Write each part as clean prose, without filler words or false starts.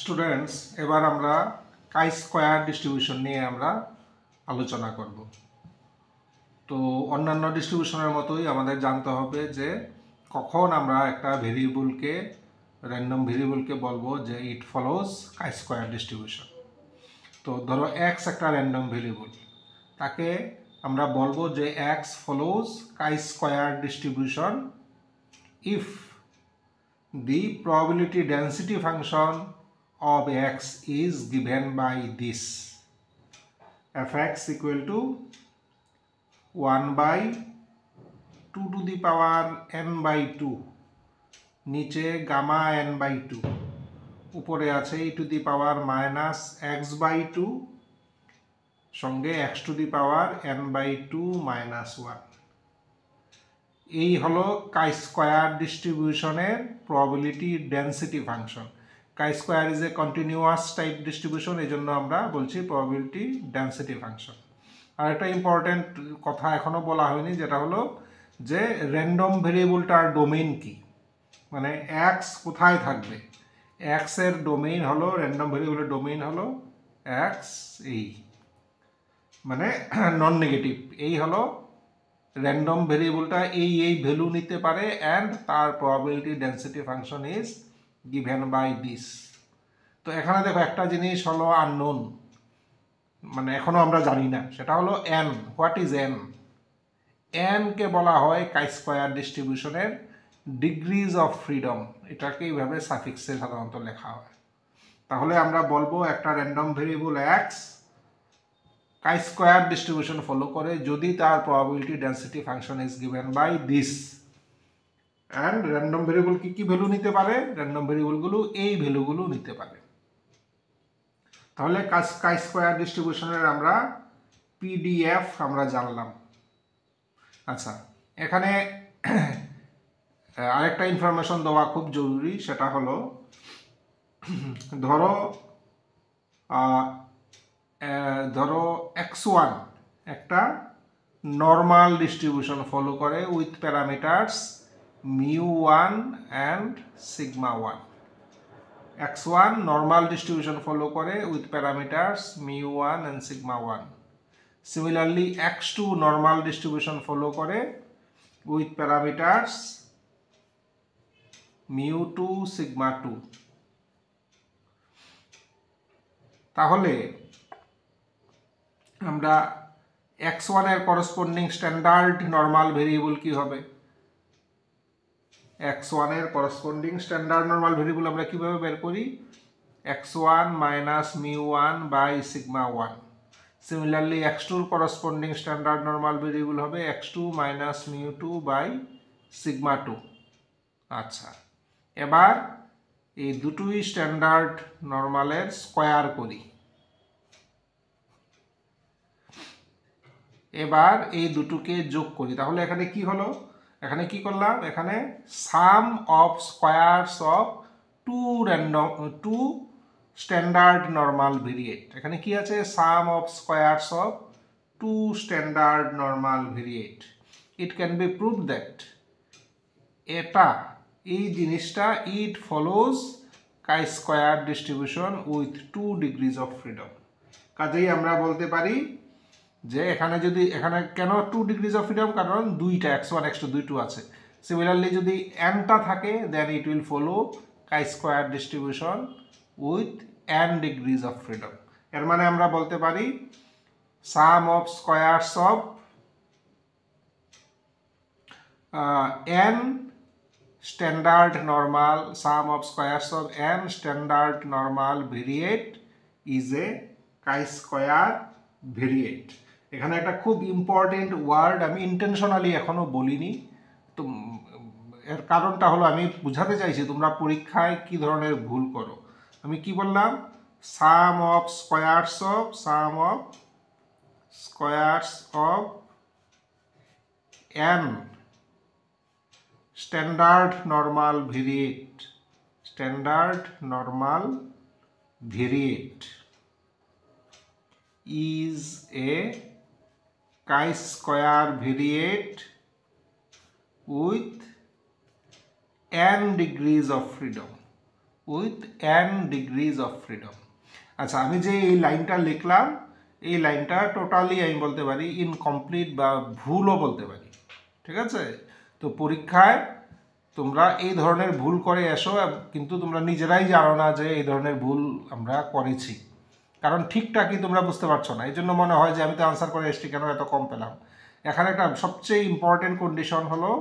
Students, এবার আমরা কাই square distribution নিয়ে আমরা আলোচনা করব। তো অন্যান্য ডিস্ট্রিবিউশনের মতোই আমাদের জানতে হবে যে কখন আমরা একটা ভেরিয়েবলকে র্যান্ডম ভেরিয়েবলকে বলবো যে ইট ফলোজ কাই স্কয়ার ডিস্ট্রিবিউশন। তো ধরো এক্স একটা র্যান্ডম ভেরিয়েবল, তাকে আমরা বলবো যে X follows chi square distribution if the probability density function of x is given by this: fx equal to 1 by 2 to the power n by 2, নিচে gamma n by 2, উপরে আছে e to the power minus x by 2 সঙ্গে x to the power n by 2 minus 1। এই হলো chi square ডিস্ট্রিবিউশনের probability density function. Chi square is a continuous type distribution, এই জন্য আমরা বলছি প্রবাবিলিটি ডেন্সিটি ফাংশন। আর একটা ইম্পর্টেন্ট কথা এখনো বলা হয়নি, যেটা হলো যে র্যান্ডম ভেরিয়েবলটার ডোমেইন কি, মানে এক্স কোথায় থাকবে। এক্স এর ডোমেইন হলো, র্যান্ডম ভেরিয়েবলের ডোমেইন হলো এক্স, এই মানে নন নেগেটিভ। এই হলো র্যান্ডম ভেরিয়েবলটা এই ভ্যালু নিতে পারে অ্যান্ড তার probability density function is given by this. তো এখানে দেখো একটা জিনিস হলো আননোন, মানে এখনো আমরা জানি না, সেটা হলো N. What is an? N K বলা হয় কাই স্কয়ার ডিস্ট্রিবিউশনের ডিগ্রিজ অফ ফ্রিডম। এটাকে এইভাবে সাফিক্সে সাধারণত লেখা হয়। তাহলে আমরা বলবো একটা random variable X chi square distribution follow করে যদি তার probability density function is given by this. And random variable কি কি ভ্যালু নিতে পারে? র্যান্ডম ভেরিয়েবলগুলো এই ভ্যালুগুলো নিতে পারে। তাহলে কাই স্কয়ার ডিস্ট্রিবিউশনের আমরা পিডিএফ আমরা জানলাম। আচ্ছা, এখানে আরেকটা ইনফরমেশন দেওয়া খুব জরুরি, সেটা হলো ধরো x1 একটা নর্মাল ডিস্ট্রিবিউশন ফলো করে with parameters μ1 and σ1। x1 normal distribution follow করে with parameters μ1 and σ1। Similarly x2 normal distribution follow করে উইথ প্যারামিটারস μ2 σ2। তাহলে আমরা x1 এর করসপন্ডিং স্ট্যান্ডার্ড নর্মাল ভেরিয়েবল কি হবে? x1 এর করসপন্ডিং স্ট্যান্ডার্ড নর্মাল ভেরিয়েবল আমরা কিভাবে বের করি? x1 minus μ1 by σ1। Similarly x2 এর করসপন্ডিং স্ট্যান্ডার্ড নর্মাল ভেরিয়েবল হবে x2 মাইনাস μ2 বাই σ2। আচ্ছা, এবার এই দুটোই স্ট্যান্ডার্ড নর্মালের স্কয়ার করি। এবার এই দুটোকে যোগ করি। তাহলে এখানে কি হলো? এখানে কি করলাম? এখানে sum of squares of two standard normal variate. এখানে কি আছে? Sum of squares of two standard normal variate. It can be prove that এই জিনিসটা it follows chi square distribution with 2 degrees of freedom. কাজেই আমরা বলতে পারি যে এখানে কেন 2 ডিগ্রিজ অফ ফ্রিডম? কারণ দুইটা x1 x2 দুইটো আছে। সিমিলারলি যদি nটা থাকে then it will follow chi square distribution with n degrees of freedom. এর মানে আমরা বলতে পারি sum of squares of n standard normal, sum of squares of n standard normal variate is a chi square variate. এখানে একটা খুব important word আমি intentionally এখনো বলিনি, তো এর কারণটা হলো আমি বুঝাতে চাইছি তোমরা পরীক্ষায় কি ধরনের ভুল করো। আমি কি বললাম? Sum of squares of n standard normal variate is a chi-square variate with n degrees of freedom. With n degrees of freedom. আচ্ছা, আমি যে এই লাইনটা লিখলাম, এই লাইনটা টোটালি আমি বলতে পারি ইনকমপ্লিট বা ভুলও বলতে পারি, ঠিক আছে? তো পরীক্ষায় তোমরা এই ধরনের ভুল করে এসো, কিন্তু তোমরা নিজেরাই জানো না যে এই ধরনের ভুল আমরা করেছি, কারণ ঠিকঠাকই তোমরা বুঝতে পারছো না। এই জন্য মনে হয় যে আমি তো আনসার করে এসছি, কেন এত কম পেলাম। এখানে একটা সবচেয়ে ইম্পর্টেন্ট কন্ডিশন হলো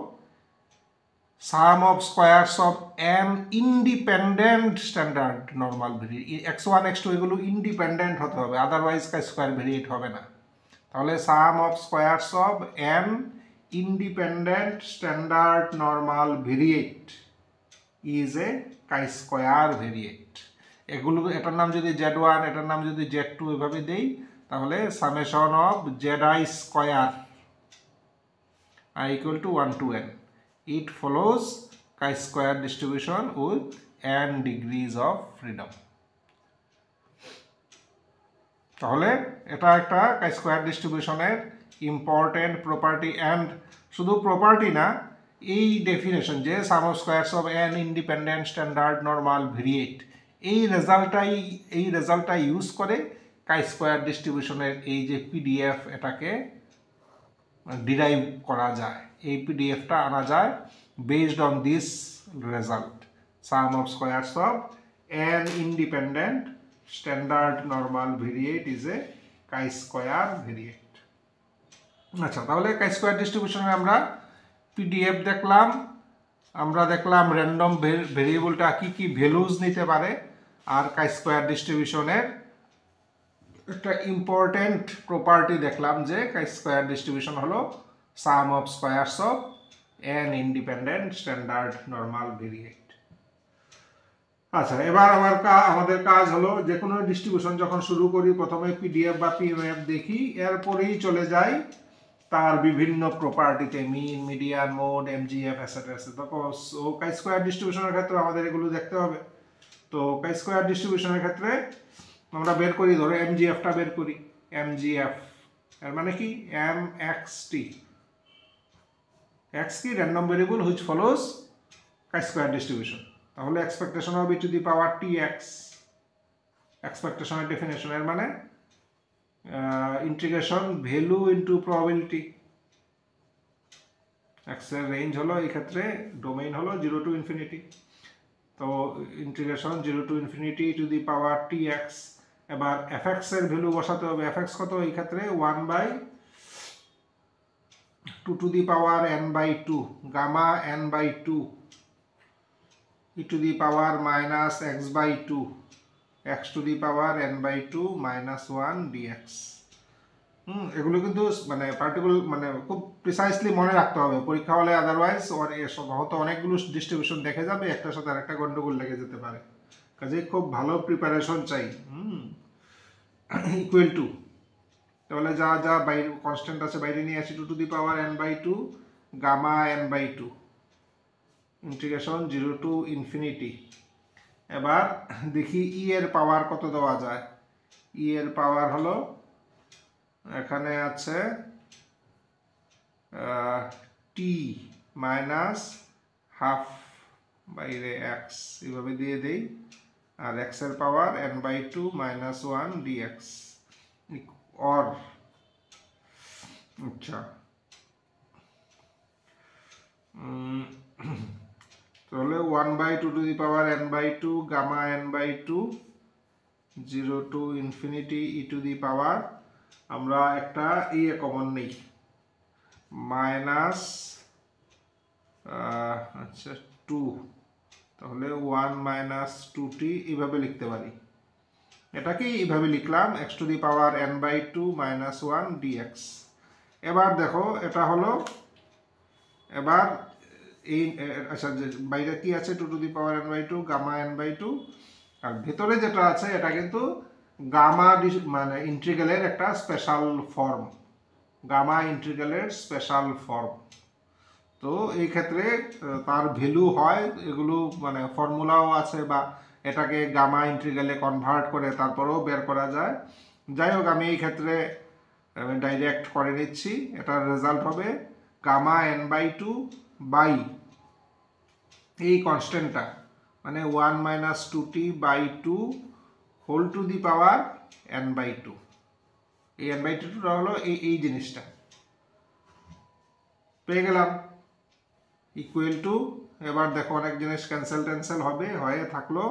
sum of squares of n independent standard normal variate, x1 x2 এগুলো ইন্ডিপেন্ডেন্ট হতে হবে, আদারওয়াইজ স্কোয়ার ভেরিয়েট হবে না। তাহলে sum of squares of n independent standard normal variate is a chi square variate. এগুলো, এটার নাম যদি z1, এটার নাম যদি z2 এভাবে দেই, তাহলে summation of zi square i equal to 1 to n. It follows chi-square distribution with n degrees of freedom. তাহলে এটা একটা chi-square ডিস্ট্রিবিউশনের ইম্পর্টেন্ট প্রপার্টি, অ্যান্ড শুধু প্রপার্টি না, এই ডেফিনেশন যে sum of squares of n independent standard normal variate, এই রেজাল্টটাই ইউজ করে chi-square ডিস্ট্রিবিউশনের এই যে পিডিএফ, এটাকে ডিরাইভ করা যায়। এই পিডিএফটা আনা যায় based on this result, sum of squares of n independent standard normal variate is a chi square variate. আচ্ছা, তাহলে কাই স্কোয়ার ডিস্ট্রিবিউশনে আমরা পিডিএফ দেখলাম, আমরা দেখলাম র্যান্ডম ভেরিয়েবলটা কি কি ভ্যালুজ নিতে পারে, আর কাই স্কোয়ার ডিস্ট্রিবিউশনের একটা ইম্পর্টেন্ট প্রপার্টি দেখলাম যে কাই স্কোয়ার ডিস্ট্রিবিউশন হলো sum of squares of n independent standard normal variate. আচ্ছা, এবার আমাদের কাজ হলো যে কোনো ডিস্ট্রিবিউশন যখন শুরু করি, প্রথমে পিডিএফ বা পিএমএফ দেখি, এরপরেই চলে যাই তার বিভিন্ন প্রপার্টিতে, মিন, মিডিয়ান, মোড, এমজিএফ, এটসেট্রা এটসেট্রা। তো কাই স্কোয়ার ডিস্ট্রিবিউশনের ক্ষেত্রে আমাদের এগুলো দেখতে হবে। তো কাই স্কোয়ার ডিস্ট্রিবিউশনের ক্ষেত্রে আমরা বের করি, ধরো এমজিএফটা বের করি। এমজিএফ এর মানে কি, এম এক্স টি, এক্স কি random variable which follows chi square distribution. তাহলে expectation of E to the power T X, এক্সপেকটেশনের ডেফিনেশন এর মানে integration value into probability. X এর রেঞ্জ হলো, এই ক্ষেত্রে ডোমেইন হলো 0 to ইনফিনিটি, তো integration 0 to infinity to the power T X. এবার এফ এক্স এর ভ্যালু বসাতে হবে, এফ এক্স কত, এই ক্ষেত্রে 1/2 to the power n/2 gamma n/2 e to the power minus x/2 x to the power n/2 minus 1 dx। এগুলো কিন্তু মানে পার্টিকুলার, মানে খুব প্রিসাইসলি মনে রাখতে হবে পরীক্ষা হলে, আদারওয়াইজ হয়তো অনেকগুলো ডিস্ট্রিবিউশন দেখে যাবে, একটার সাথে আরেকটা গন্ডগোল লেগে যেতে পারে, কাজেই খুব ভালো প্রিপারেশন চাই। ইকুয়াল টু, তাহলে যা যা বাইরে কনস্ট্যান্ট আছে বাইরে নিয়ে আসি, 2 to the power n/2 gamma n/2 integration 0 to infinity. এবার দেখি ই এর পাওয়ার কত দেওয়া যায়। ই এর পাওয়ার হলো, এখানে আছে টি মাইনাস হাফ বাইরে এক্স, এইভাবে দিয়ে দেই, আর এক্স এর power n/2 minus 1 dx or আচ্ছা, তাহলে 1/2 to the power n/2 gamma n/2 0 to infinity e to the power, আমরা একটা কমন নেই, মাইনাস আচ্ছা 2, তাহলে 1 minus 2t এইভাবে লিখতে পারি। এটাকে এইভাবে লিখলাম x to the power n/2 minus 1 dx। এবার দেখো এটা হলো, এবার এই আচ্ছা বাইরে কি আছে, 2 to the power n/2 gamma n/2, আর ভেতরে যেটা আছে এটা কিন্তু গামা মানে ইন্টিগ্রালের একটা স্পেশাল ফর্ম, গামা ইন্টিগ্রালের স্পেশাল ফর্ম। তো এই ক্ষেত্রে তার ভ্যালু হয়, এগুলো মানে ফর্মুলাও আছে, বা এটাকে গামা ইন্টিগ্রালে কনভার্ট করে তারপরেও বের করা যায়। যাই হোক, আমি এই ক্ষেত্রে ডাইরেক্ট করে নিচ্ছি, এটার রেজাল্ট হবে গামা n/2 বাই এই কনস্ট্যান্টটা মানে 1 minus 2t by 2 whole to the power n by 2। এই n বাই 2টা হলো এই জিনিসটা পেয়ে গেলাম ইকুয়াল টু, এবার দেখো অনেক জিনিস ক্যান্সেল হবে, হয়ে থাকলো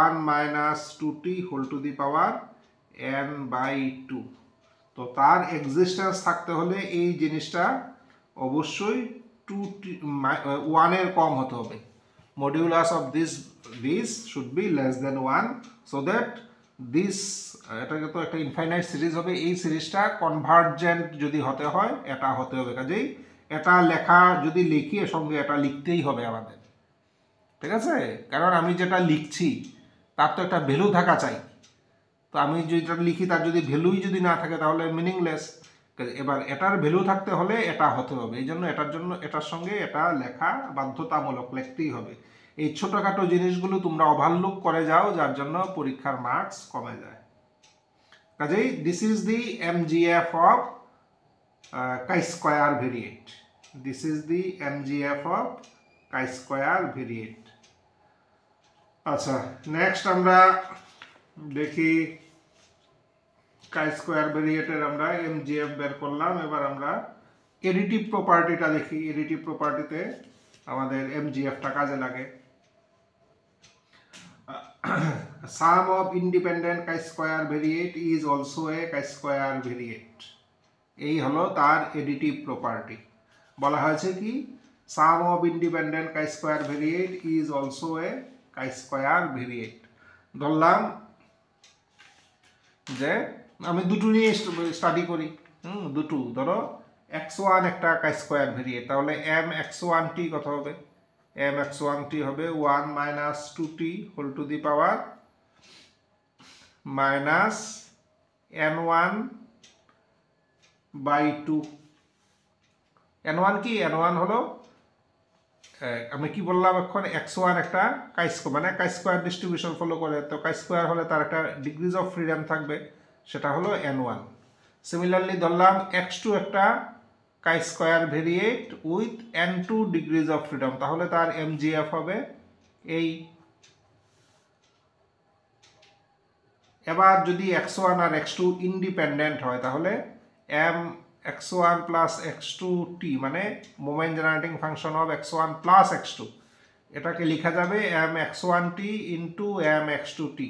1 minus 2t whole to the power n by 2। তো তার এক্সিস্টেন্স থাকতে হলে এই জিনিসটা অবশ্যই 1 এর কম হতে হবে। Modulus of this should be less than 1 so that this, এটাকে তো একটা ইনফাইনাইট সিরিজ হবে, এই সিরিজটা কনভার্জেন্ট যদি হতে হয় এটা হতে হবে। কাজেই এটা লেখা যদি লিখি এর সঙ্গে এটা লিখতেই হবে আমাদের, ঠিক আছে? কারণ আমি যেটা লিখছি তার তো একটা ভ্যালু থাকা চাই। তো আমি যেটা লিখি তার যদি ভ্যালুই যদি না থাকে তাহলে মিনিংলেস। এবার এটার ভ্যালু থাকতে হলে এটা হতে হবে, এই জন্য এটার সঙ্গে এটা লেখা বাধ্যতামূলক, লিখতেই হবে। এই ছোটোখাটো জিনিসগুলো তোমরা ওভারলুক করে যাও, যার জন্য পরীক্ষার মার্কস কমে যায়। কাজেই this is the MGF of chi-square variate. This is the MGF of chi-square variate. আচ্ছা, নেক্সট আমরা দেখি chi-square variate এর আমরা MGF বের করলাম। এবার আমরা এডিটিভ প্রপার্টিটা দেখি। এডিটিভ প্রপার্টিতে আমাদের MGFটা কাজে লাগে। Sum of independent chi-square variate is also a chi-square variate. এই হলো তার এডিটিভ প্রপার্টি। বলা হয়েছে কি, sum of independent chi-square variate is also a chi-square variate। ধরলাম যে আমি দুটো নিয়ে স্টাডি করি, দুটো ধরো x1 একটা chi-square variate, তাহলে mx1t কত হবে? mx1t হবে 1 minus 2t whole to the power minus n1 by 2। n1 কি? n1 হলো, আমি কি বললাম এখন, x1 একটা মানে chi-square ডিস্ট্রিবিউশন ফলো করে, তো chi-square হলে তার একটা ডিগ্রিজ অফ ফ্রিডম থাকবে, সেটা হলো n1। সিমিলারলি ধরলাম x2 একটা chi-square variate with n2 degrees of freedom, তাহলে তার MGF হবে এই। এবার যদি x1 আর x2 ইন্ডিপেন্ডেন্ট হয় তাহলে x1 প্লাস x2t মানে moment generating function of x1 plus x2, এটাকে লেখা যাবে mx1t ইন্টু mx2t।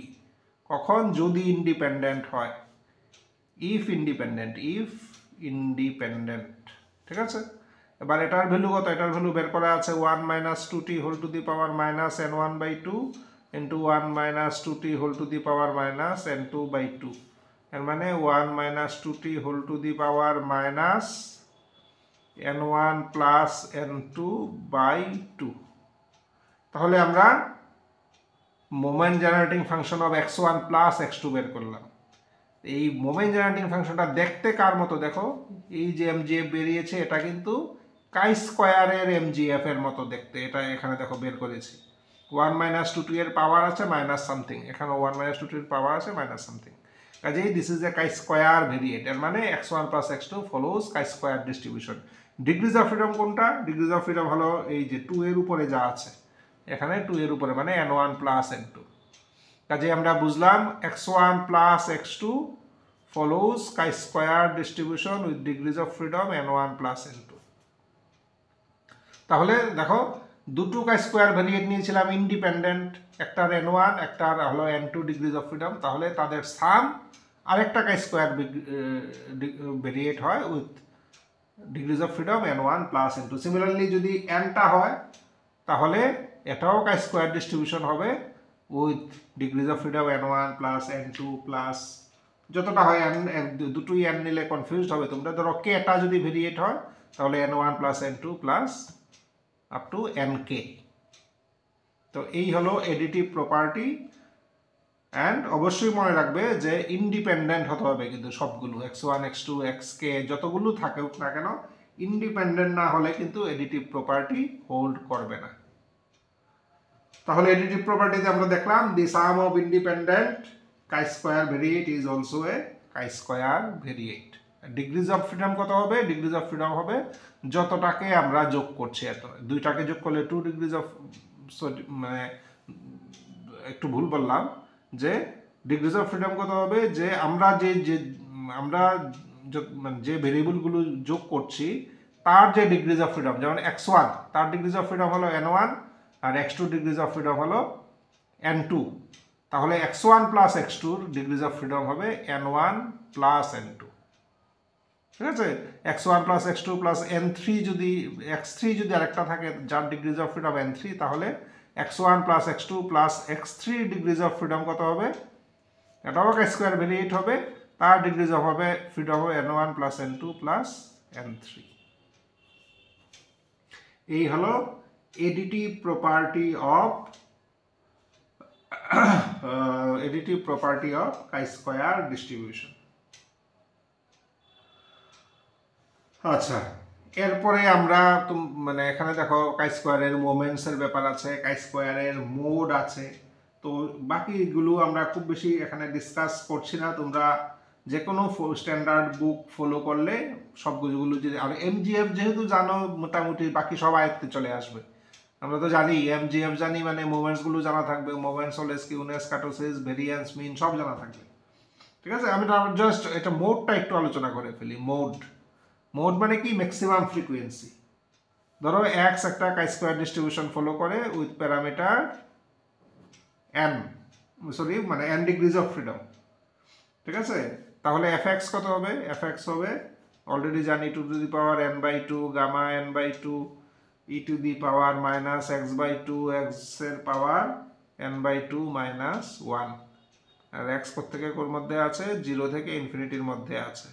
কখন? যদি ইন্ডিপেন্ডেন্ট হয়, ইফ ইন্ডিপেন্ডেন্ট, ঠিক আছে? এবার এটার ভ্যালু কত? এটার ভ্যালু বের করা আছে 1 minus 2t whole to the power minus n1 by 2 into 1 minus 2t whole to the power minus n2 by 2, এর মানে 1 minus 2t whole to the power minus n1 plus n2 by 2। তাহলে আমরা moment generating function of x1 plus x2 বের করলাম। এই moment generating ফাংশনটা দেখতে কার মতো? দেখো এই যে MGF বেরিয়েছে এটা কিন্তু chi-square এর MGF এর মতো দেখতে। এটা এখানে দেখো বের করেছি, 1 মাইনাস 2t এর পাওয়ার আছে মাইনাস সামথিং, এখানে 1 মাইনাস 2t এর পাওয়ার আছে মাইনাস সামথিং। কাজেই দিস ইজ এ chi-square ভেরিয়েট, এর মানে x1 plus x2 follows chi-square distribution. Degrees of freedom কোনটা? ডিগ্রিজ অফ ফ্রিডম হলো এই যে 2 এর উপরে যা আছে, এখানে 2 এর উপরে মানে n1 প্লাস n2। কাজে আমরা বুঝলাম x1 plus x2 follows chi-square distribution with degrees of freedom n1 plus n2। তাহলে দেখো দুটো chi-square ভেরিয়েট নিয়েছিলাম ইন্ডিপেন্ডেন্ট, একটার n1 একটার হলো n2 ডিগ্রিজ অফ ফ্রিডম, তাহলে তাদের সাম আরেকটা chi-square ভেরিয়েট হয় with degrees of freedom n1 plus n2। Similarly যদি nটা হয় তাহলে এটাও chi-square ডিস্ট্রিবিউশন হবে with degrees of freedom n1 plus n2 plus যতটা হয় দুটোই n নিলে কনফিউজড হবে তোমরা। ধরো kটা যদি ভেরিয়েট হয় তাহলে n1 plus n2 plus up to nk। তো এই হলো এডিটিভ প্রপার্টি। অ্যান্ড অবশ্যই মনে রাখবে যে ইন্ডিপেন্ডেন্ট হতে হবে কিন্তু সবগুলো, x1 x2 xk যতগুলো থাকুক না কেন ইন্ডিপেন্ডেন্ট না হলে কিন্তু এডিটিভ প্রপার্টি হোল্ড করবে না। তাহলে এডিটিভ প্রপার্টিতে আমরা দেখলাম the sum of independent chi-square variate is also a chi-square variate। Degrees of freedom কত হবে? ডিগ্রিজ অফ ফ্রিডম হবে যতটাকে আমরা যোগ করছি, এত দুইটাকে যোগ করলে 2 ডিগ্রিজ অফ মানে একটু ভুল বললাম, যে ডিগ্রিজ অফ ফ্রিডম কত হবে, যে আমরা আমরা মানে যে ভেরিয়েবলগুলো যোগ করছি তার যে ডিগ্রিজ অফ ফ্রিডম, যেমন x1 তার ডিগ্রিজ অফ ফ্রিডম হলো n1 R x2 degrees of freedom হলো n2, তাহলে x1 plus x2 degrees of freedom হবে n1 প্লাস n2। ঠিক আছে, x1 plus x2 plus n3 যদি x3 যদি আরেকটা থাকে যার ডিগ্রিজ অফ ফ্রিডম n3, তাহলে x1 plus x2 plus x3 degrees of freedom কত হবে, এটাও স্কোয়ার ভেরিয়েট হবে, তার ডিগ্রিজ অফ হবে ফ্রিডম হবে n1 plus n2 plus n3। এই হলো additive property of chi square distribution. আচ্ছা, এরপরে আমরা মানে এখানে দেখো কাই স্কোয়ারের মোমেন্টসের ব্যাপার আছে, কাই স্কোয়ারের মোড আছে, তো বাকিগুলো আমরা খুব বেশি এখানে ডিসকাস করছি না। তোমরা যে কোনো স্ট্যান্ডার্ড বুক ফলো করলে সবগুলো যদি, আর এমজিএফ যেহেতু জানো মোটামুটি বাকি সব আয়ত্তে চলে আসবে। আমরা তো জানি এমজিএফ জানি মানে মোমেন্টসগুলো জানা থাকবে, মোমেন্টস হলে স্কিউনেস, কাটোসিস, ভেরিয়েন্স, মিন সব জানা থাকবে। ঠিক আছে, আমি জাস্ট এটা মোডটা একটু আলোচনা করে ফেলি। মোড মানে কি, ম্যাক্সিমাম ফ্রিকোয়েন্সি। ধরো এক্স একটা কাই স্কোয়ার ডিস্ট্রিবিউশন ফলো করে উইথ প্যারামিটার মানে n ডিগ্রিজ অফ ফ্রিডম। ঠিক আছে, তাহলে fx কত হবে, fx হবে অলরেডি জানি 2n/2 gamma n/2 e to the power minus x/2 x এর পাওয়ার n/2 মাইনাস 1, আর x প্রত্যেকের কোর মধ্যে আছে, 0 থেকে ইনফিনিটির মধ্যে আছে।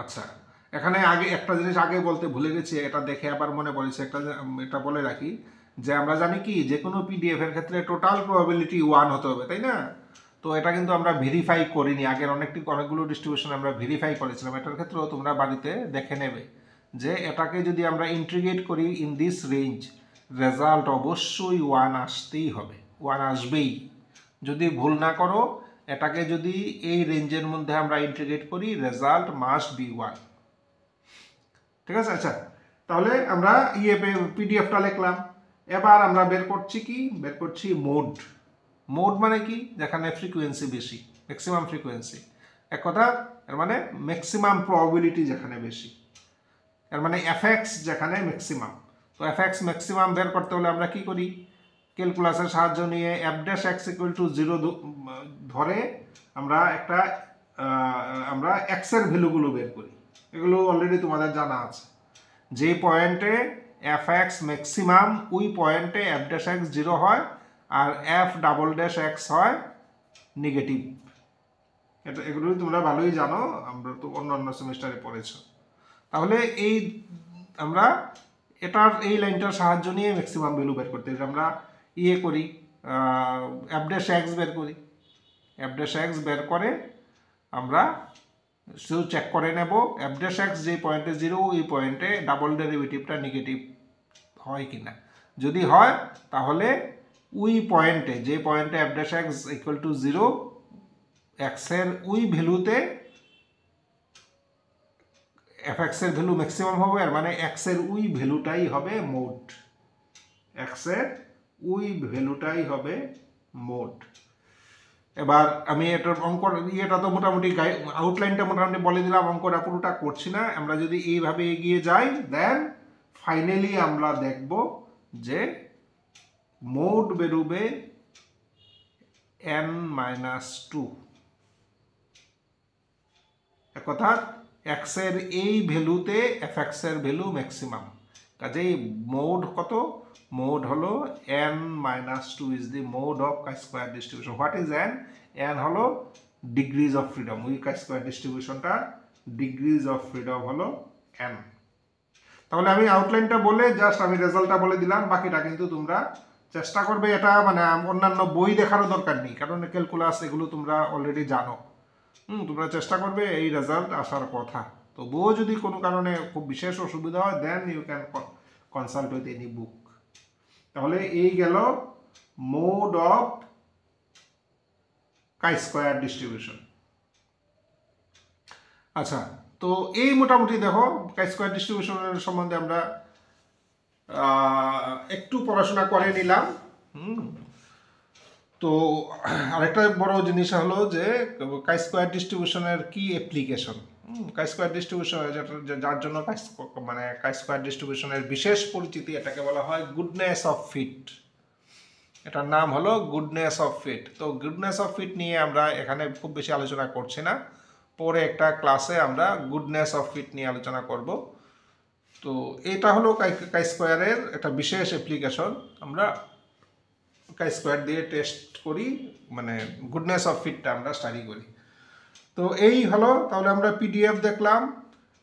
আচ্ছা, এখানে আগে একটা জিনিস আগে বলতে ভুলে গেছি, এটা দেখে আবার মনে পড়েছে, এটা বলে রাখি যে আমরা জানি কি যে কোনো পিডিএফ এর ক্ষেত্রে টোটাল প্রবাবিলিটি 1 হতে হবে, তাই না? তো এটা কিন্তু আমরা ভেরিফাই করিনি, আগের অনেকগুলো ডিস্ট্রিবিউশন আমরা ভেরিফাই করেছিলাম। এটার ক্ষেত্রেও তোমরা বাড়িতে দেখে নেবে যে এটাকে যদি আমরা ইন্টিগ্রেট করি ইন দিস রেঞ্জ, রেজাল্ট অবশ্যই 1 আসতেই হবে, 1 আসবেই। যদি ভুল না করো, এটাকে যদি এই রেঞ্জের মধ্যে আমরা ইন্টিগ্রেট করি, রেজাল্ট মাস্ট বি 1। ঠিক আছে, আচ্ছা, তাহলে আমরা পিডিএফটা লিখলাম। এবার আমরা বের করছি মোড মানে কি, যেখানে ফ্রিকোয়েন্সি বেশি, ম্যাক্সিমাম ফ্রিকোয়েন্সি, এক কথা এর মানে ম্যাক্সিমাম প্রবাবিলিটি যেখানে বেশি, এর মানে এফএক্স যেখানে ম্যাক্সিমাম। তো এফএক্স ম্যাক্সিমাম বের করতে হলে আমরা কি করি, ক্যালকুলাসের সাহায্য নিয়ে f'(x = 0 ধরে আমরা x এর ভ্যালুগুলো বের করি। এগুলো অলরেডি তোমাদের জানা আছে, যে পয়েন্টে fx ম্যাক্সিমাম ওই পয়েন্টে f'(x) 0 হয় আর f'(x) হয় নেগেটিভ। এগুলো তোমরা ভালোই জানো, আমরা তো অন্যান্য সেমিস্টারে পড়েছ। তাহলে আমরা এই লাইনটার সাহায্য নিয়ে ম্যাক্সিমাম ভ্যালু বের করতে আমরা করি, f'(x) বের করি। f'(x) বের করে আমরা শুধু চেক করে নেব f'(x) যে পয়েন্টে 0 ওই পয়েন্টে ডাবল ডেরিভেটিভটা নেগেটিভ হয় কিনা। যদি হয় তাহলে ওই পয়েন্টে, যে পয়েন্টে f'(x = 0, x এর ওই ভ্যালুতে fx এর ভ্যালু ম্যাক্সিমাম হবে, আর মানে x এর ওই ভ্যালুটাই হবে মোড, x এর ওই ভ্যালুটাই হবে মোড। এবার আমি এটার এটা তো মোটামুটি আউটলাইনটা মোটামুটি বলে দিলাম, অঙ্কটা পুরোটা করছি না। আমরা যদি এইভাবে এগিয়ে যাই, দেন ফাইনালি আমরা দেখব যে মোড বেরোবে n-2, অর্থাৎ x এর এই ভ্যালুতে fx এর ভ্যালু ম্যাক্সিমাম। কাজেই মোড কত, মোড হলো n-2 is the mode of chi square distribution. What is n হলো ডিগ্রিজ অফ ফ্রিডম, ওই কাই স্কোয়ার ডিস্ট্রিবিউশনটা ডিগ্রিজ অফ ফ্রিডম হলো n। তাহলে আমি আউটলাইনটা বলে জাস্ট আমি রেজাল্টটা বলে দিলাম, বাকিটা কিন্তু তোমরা চেষ্টা করবে। এটা মানে অন্যান্য বই দেখারও দরকার নেই, কারণ ক্যালকুলাস এগুলো তোমরা অলরেডি জানো। তোমরা চেষ্টা করবে এই রেজাল্ট আসার কথা। তবুও যদি কোনো কারণে খুব বিশেষ অসুবিধা হয়, then you can consult with any book. তাহলে এই গেল mode of chi square distribution. আচ্ছা, তো এই মোটামুটি দেখো কাই স্কোয়ার ডিস্ট্রিবিউশনের সম্বন্ধে আমরা একটু পড়াশোনা করে নিলাম। তো আরেকটা বড় জিনিস হলো যে কাই স্কোয়ার ডিস্ট্রিবিউশনের কি অ্যাপ্লিকেশন। কাই স্কোয়ার ডিস্ট্রিবিউশন যার জন্য মানে কাই স্কোয়ার ডিস্ট্রিবিউশনের বিশেষ পরিচিতি, এটাকে বলা হয় গুডনেস অফ ফিট। এটার নাম হলো গুডনেস অফ ফিট। তো গুডনেস অফ ফিট নিয়ে আমরা এখানে খুব বেশি আলোচনা করছি না, পরে একটা ক্লাসে আমরা গুডনেস অফ ফিট নিয়ে আলোচনা করব। তো এটা হলো কাই স্কোয়ারের একটা বিশেষ অ্যাপ্লিকেশন। আমরা কাই স্কোয়ার দিয়ে টেস্ট করি, মানে গুডনেস অফ ফিটটা আমরা স্টাডি করি। তো এই হলো, তাহলে আমরা পিডিএফ দেখলাম,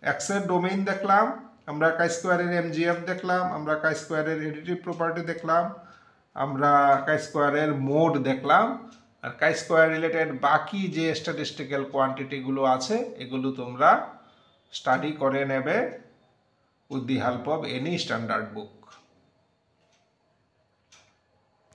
এক্সের ডোমেইন দেখলাম, আমরা কাই স্কোয়ারের এমজিএফ দেখলাম, আমরা কাই স্কোয়ারের এডিটিভ প্রপার্টি দেখলাম, আমরা কাই স্কোয়ারের মোড দেখলাম, আর কাই স্কোয়ার রিলেটেড বাকি যে স্ট্যাটিস্টিক্যাল কোয়ান্টিটিগুলো আছে এগুলো তোমরা স্টাডি করে নেবে with the help of any standard book.